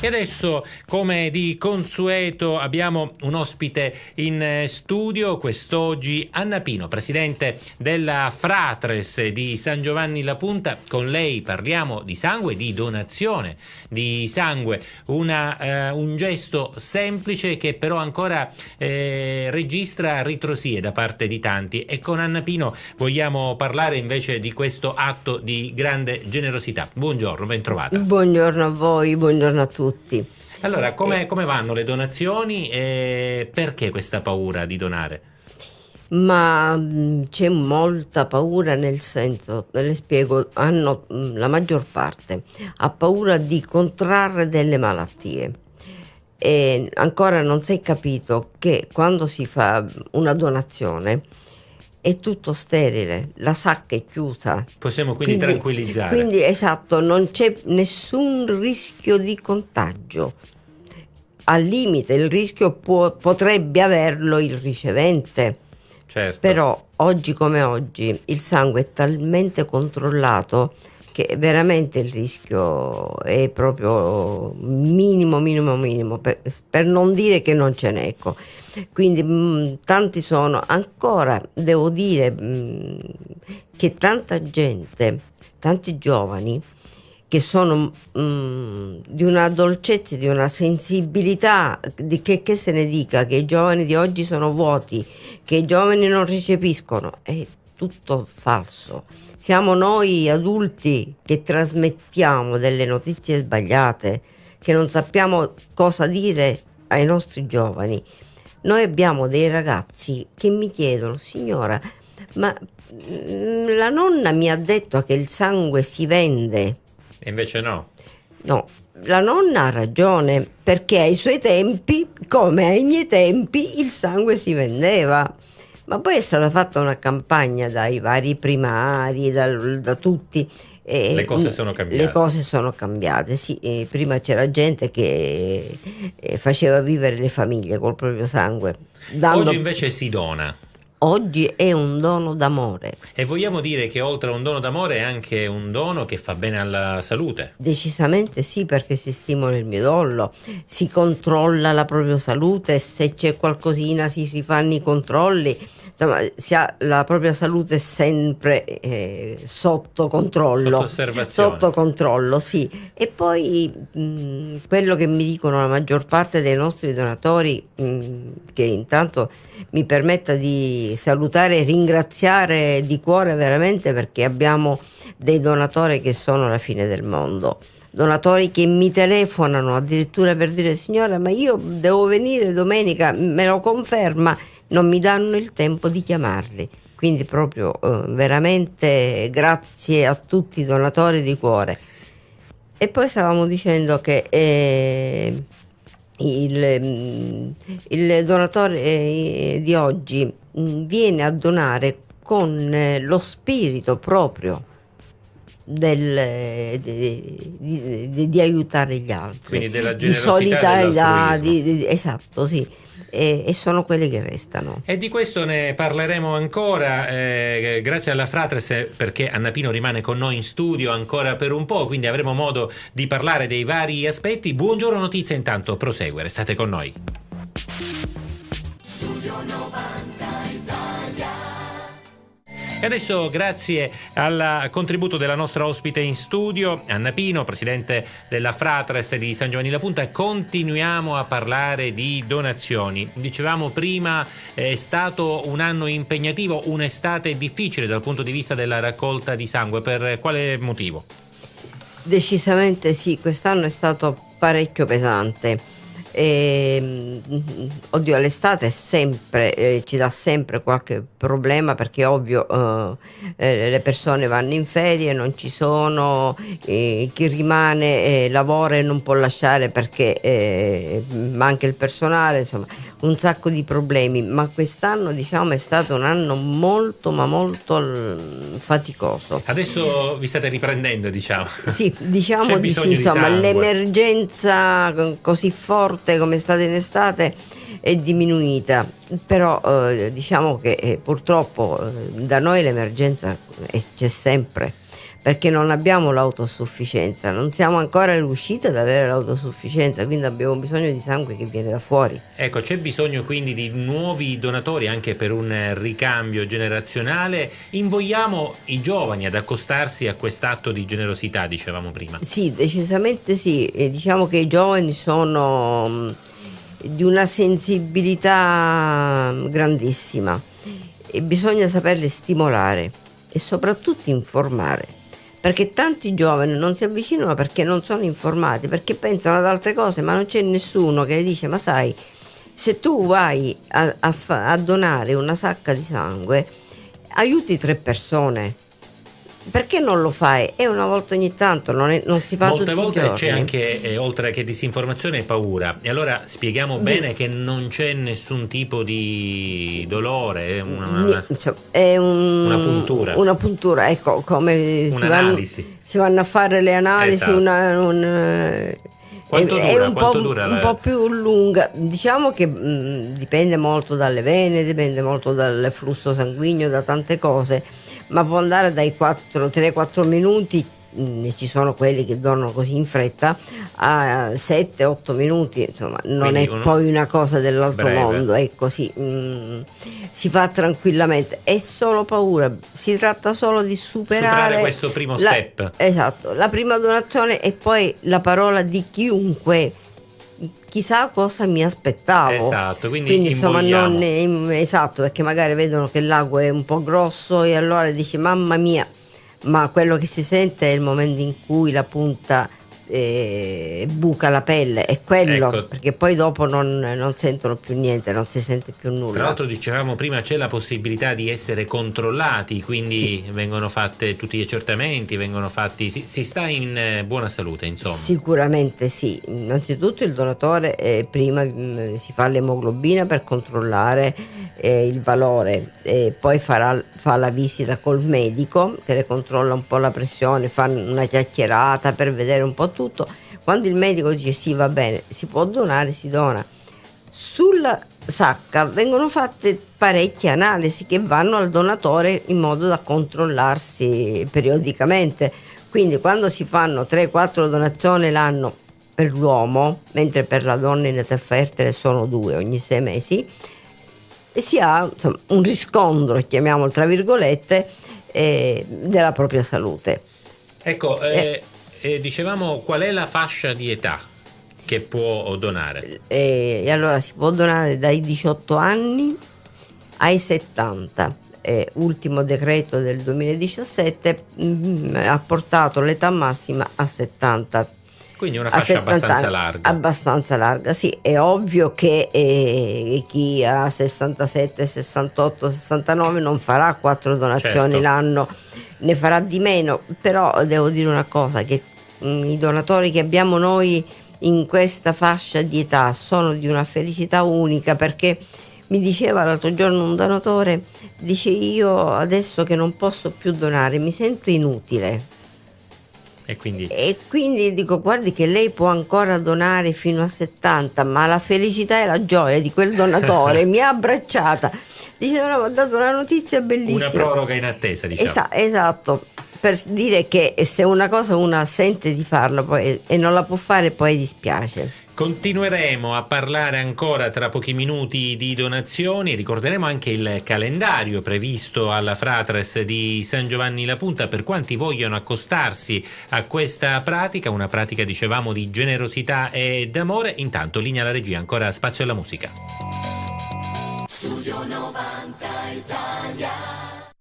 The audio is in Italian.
E adesso, come di consueto, abbiamo un ospite in studio, quest'oggi Anna Pino, presidente della Fratres di San Giovanni La Punta. Con lei parliamo di sangue, di donazione di sangue, un gesto semplice che però ancora registra ritrosie da parte di tanti, e con Anna Pino vogliamo parlare invece di questo atto di grande generosità. Buongiorno, ben trovata. Buongiorno a voi, buongiorno a tutti. Allora, come vanno le donazioni e perché questa paura di donare? Ma c'è molta paura, nel senso, le spiego, la maggior parte ha paura di contrarre delle malattie. E ancora non si è capito che quando si fa una donazione è tutto sterile, la sacca è chiusa. Possiamo quindi tranquillizzare. Quindi esatto, non c'è nessun rischio di contagio. Al limite il rischio potrebbe averlo il ricevente. Certo. Però oggi come oggi il sangue è talmente controllato che veramente il rischio è proprio minimo, per non dire che non ce n'è, ecco. Quindi tanti sono, ancora devo dire che tanta gente, tanti giovani che sono di una dolcezza, di una sensibilità, di che se ne dica, che i giovani di oggi sono vuoti, che i giovani non recepiscono, è tutto falso. Siamo noi adulti che trasmettiamo delle notizie sbagliate, che non sappiamo cosa dire ai nostri giovani. Noi abbiamo dei ragazzi che mi chiedono: signora, ma la nonna mi ha detto che il sangue si vende. E invece no. No, la nonna ha ragione, perché ai suoi tempi, come ai miei tempi, il sangue si vendeva. Ma poi è stata fatta una campagna dai vari primari, da tutti. Le cose sono cambiate. Le cose sono cambiate, sì. Prima c'era gente che faceva vivere le famiglie col proprio sangue. Oggi invece si dona. Oggi è un dono d'amore. E vogliamo dire che oltre a un dono d'amore è anche un dono che fa bene alla salute? Decisamente sì, perché si stimola il midollo, si controlla la propria salute, se c'è qualcosina si fanno i controlli, insomma si ha la propria salute sempre sotto controllo. Sotto osservazione. Sotto controllo, sì. E poi quello che mi dicono la maggior parte dei nostri donatori, che intanto mi permetta di salutare e ringraziare di cuore veramente, perché abbiamo dei donatori che sono la fine del mondo, donatori che mi telefonano addirittura per dire: signora, ma io devo venire domenica, me lo conferma? Non mi danno il tempo di chiamarli. Quindi proprio veramente grazie a tutti i donatori di cuore. E poi stavamo dicendo che il donatore di oggi viene a donare con lo spirito proprio di aiutare gli altri, quindi della di generosità, solidarietà, dell'altruismo. esatto, sì. E sono quelli che restano. E di questo ne parleremo ancora, grazie alla Fratres, perché Anna Pino rimane con noi in studio ancora per un po', quindi avremo modo di parlare dei vari aspetti. Buongiorno Notizia intanto prosegue, restate con noi. Studio 90 Italia. E adesso, grazie al contributo della nostra ospite in studio, Anna Pino, presidente della Fratres di San Giovanni La Punta, continuiamo a parlare di donazioni. Dicevamo prima, è stato un anno impegnativo, un'estate difficile dal punto di vista della raccolta di sangue. Per quale motivo? Decisamente sì, quest'anno è stato parecchio pesante. Oddio, l'estate è sempre ci dà sempre qualche problema, perché ovvio le persone vanno in ferie, non ci sono, chi rimane lavora e non può lasciare perché manca il personale, insomma un sacco di problemi. Ma quest'anno, diciamo, è stato un anno molto faticoso. Adesso vi state riprendendo, diciamo. Sì, diciamo di sì, insomma, l'emergenza così forte come è stata in estate è diminuita, però diciamo che purtroppo da noi l'emergenza c'è sempre, perché non abbiamo l'autosufficienza, non siamo ancora riusciti ad avere l'autosufficienza, quindi abbiamo bisogno di sangue che viene da fuori. Ecco, c'è bisogno quindi di nuovi donatori anche per un ricambio generazionale. Invogliamo i giovani ad accostarsi a quest'atto di generosità, dicevamo prima. Sì, decisamente sì, e diciamo che i giovani sono di una sensibilità grandissima e bisogna saperli stimolare e soprattutto informare, perché tanti giovani non si avvicinano perché non sono informati, perché pensano ad altre cose, ma non c'è nessuno che dice: ma sai, se tu vai a donare una sacca di sangue aiuti 3 persone, perché non lo fai? E una volta ogni tanto, non si fa molte tutti volte i giorni. c'è anche, oltre che disinformazione, paura. E allora spieghiamo bene che non c'è nessun tipo di dolore, è è una puntura. Una puntura, ecco, come un'analisi. Si vanno a fare le analisi. Esatto. Quanto dura? Un po' più lunga. Diciamo che dipende molto dalle vene, dipende molto dal flusso sanguigno, da tante cose, ma può andare dai 3-4 minuti, ci sono quelli che donano così in fretta, a 7-8 minuti, insomma, non è poi una cosa dell'altro mondo, è così, si fa tranquillamente, è solo paura, si tratta solo di superare questo primo step. Esatto, la prima donazione e poi la parola di chiunque: chissà cosa mi aspettavo. Esatto, quindi insomma esatto, perché magari vedono che il lago è un po' grosso e allora dici: mamma mia, ma quello che si sente è il momento in cui la punta buca la pelle, è quello, ecco. Perché poi dopo non sentono più niente, non si sente più nulla. Tra l'altro dicevamo prima, c'è la possibilità di essere controllati, quindi sì, vengono fatte tutti gli accertamenti, vengono fatti, si sta in buona salute, insomma. Sicuramente sì, innanzitutto il donatore prima si fa l'emoglobina per controllare il valore, poi fa la visita col medico che le controlla un po' la pressione, fa una chiacchierata per vedere un po' tutto. Quando il medico dice sì, va bene, si può donare, si dona. Sulla sacca vengono fatte parecchie analisi che vanno al donatore in modo da controllarsi periodicamente. Quindi quando si fanno 3-4 donazioni l'anno per l'uomo, mentre per la donna in età fertile sono 2 ogni 6 mesi, si ha insomma un riscontro, chiamiamolo tra virgolette, della propria salute. Ecco, dicevamo, qual è la fascia di età che può donare? E allora si può donare dai 18 anni ai 70. Ultimo decreto del 2017 ha portato l'età massima a 70. Quindi una fascia abbastanza larga. Abbastanza larga, sì. È ovvio che chi ha 67, 68, 69 non farà 4 donazioni certo, l'anno, ne farà di meno. Però devo dire una cosa, che i donatori che abbiamo noi in questa fascia di età sono di una felicità unica, perché mi diceva l'altro giorno un donatore, dice: io adesso che non posso più donare mi sento inutile. E quindi dico: guardi che lei può ancora donare fino a 70, ma la felicità e la gioia di quel donatore mi ha abbracciata. Dice: no, mi ha dato una notizia bellissima. Una proroga in attesa, diciamo. Esatto, per dire che se una cosa una sente di farla poi e non la può fare, poi dispiace. Continueremo a parlare ancora tra pochi minuti di donazioni, ricorderemo anche il calendario previsto alla Fratres di San Giovanni La Punta per quanti vogliono accostarsi a questa pratica, una pratica, dicevamo, di generosità e d'amore. Intanto linea alla regia, ancora spazio alla musica. Studio 90 Italia.